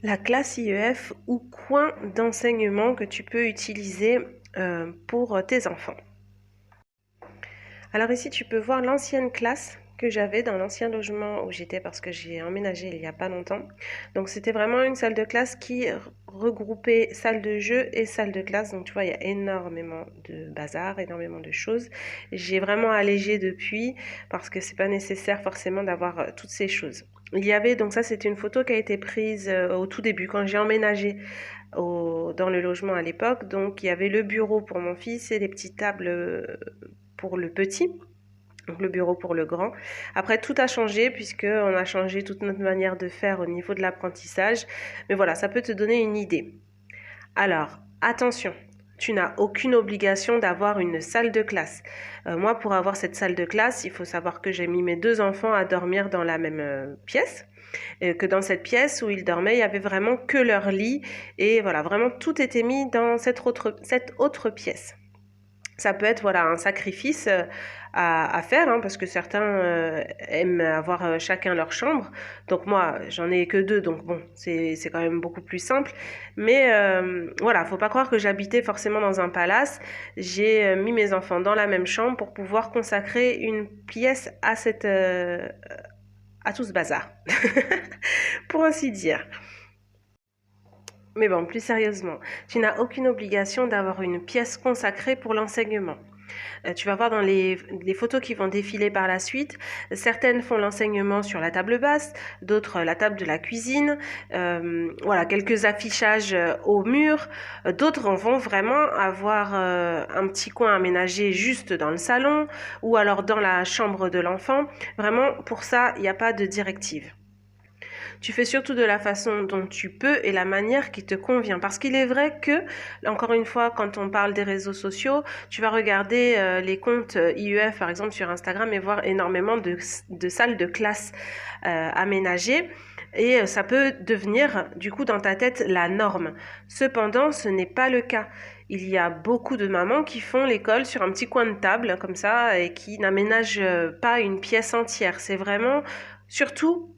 La classe IEF ou coin d'enseignement que tu peux utiliser pour tes enfants. Alors ici, tu peux voir l'ancienne classe que j'avais dans l'ancien logement où j'étais parce que j'ai emménagé il n'y a pas longtemps. Donc c'était vraiment une salle de classe qui regroupait salle de jeu et salle de classe. Donc tu vois, il y a énormément de bazar, énormément de choses. J'ai vraiment allégé depuis parce que c'est pas nécessaire forcément d'avoir toutes ces choses. Il y avait, donc ça c'était une photo qui a été prise au tout début quand j'ai emménagé dans le logement à l'époque. Donc il y avait le bureau pour mon fils et les petites tables pour le petit, donc le bureau pour le grand. Après, tout a changé puisqu'on a changé toute notre manière de faire au niveau de l'apprentissage. Mais voilà, ça peut te donner une idée. Alors, attention, tu n'as aucune obligation d'avoir une salle de classe. Moi, pour avoir cette salle de classe, il faut savoir que j'ai mis mes deux enfants à dormir dans la même pièce. Que dans cette pièce où ils dormaient, il y avait vraiment que leur lit. Et voilà, vraiment tout était mis dans cette autre pièce. Ça peut être voilà, un sacrifice à faire, hein, parce que certains aiment avoir chacun leur chambre. Donc moi, j'en ai que deux, donc bon, c'est quand même beaucoup plus simple. Mais voilà, faut pas croire que j'habitais forcément dans un palace. J'ai mis mes enfants dans la même chambre pour pouvoir consacrer une pièce à tout ce bazar, pour ainsi dire. Mais bon, plus sérieusement, tu n'as aucune obligation d'avoir une pièce consacrée pour l'enseignement. Tu vas voir dans les photos qui vont défiler par la suite, certaines font l'enseignement sur la table basse, d'autres la table de la cuisine, voilà, quelques affichages au mur, d'autres vont vraiment avoir un petit coin aménagé juste dans le salon ou alors dans la chambre de l'enfant. Vraiment, pour ça, il n'y a pas de directive. Tu fais surtout de la façon dont tu peux et la manière qui te convient. Parce qu'il est vrai que, encore une fois, quand on parle des réseaux sociaux, tu vas regarder les comptes IEF, par exemple, sur Instagram et voir énormément de salles de classe aménagées. Et ça peut devenir, du coup, dans ta tête, la norme. Cependant, ce n'est pas le cas. Il y a beaucoup de mamans qui font l'école sur un petit coin de table, comme ça, et qui n'aménagent pas une pièce entière. C'est vraiment, surtout,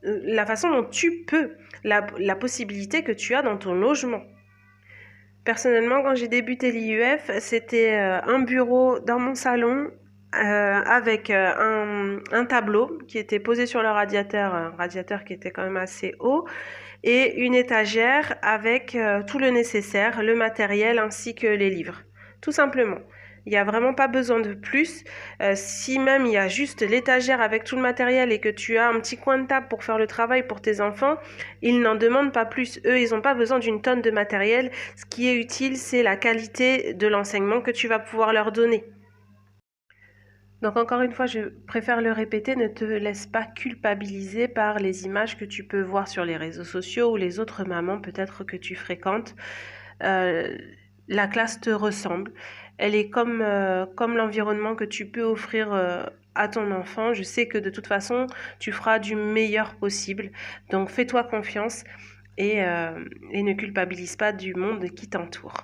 la façon dont tu peux, la possibilité que tu as dans ton logement. Personnellement, quand j'ai débuté l'IUF, c'était un bureau dans mon salon avec un tableau qui était posé sur le radiateur, un radiateur qui était quand même assez haut, et une étagère avec tout le nécessaire, le matériel ainsi que les livres. Tout simplement. Il n'y a vraiment pas besoin de plus. Si même il y a juste l'étagère avec tout le matériel et que tu as un petit coin de table pour faire le travail pour tes enfants, ils n'en demandent pas plus. Eux, ils n'ont pas besoin d'une tonne de matériel. Ce qui est utile, c'est la qualité de l'enseignement que tu vas pouvoir leur donner. Donc encore une fois, je préfère le répéter, ne te laisse pas culpabiliser par les images que tu peux voir sur les réseaux sociaux ou les autres mamans peut-être que tu fréquentes. Euh, la classe te ressemble. Elle est comme l'environnement que tu peux offrir à ton enfant. Je sais que de toute façon, tu feras du meilleur possible. Donc fais-toi confiance et ne culpabilise pas du monde qui t'entoure.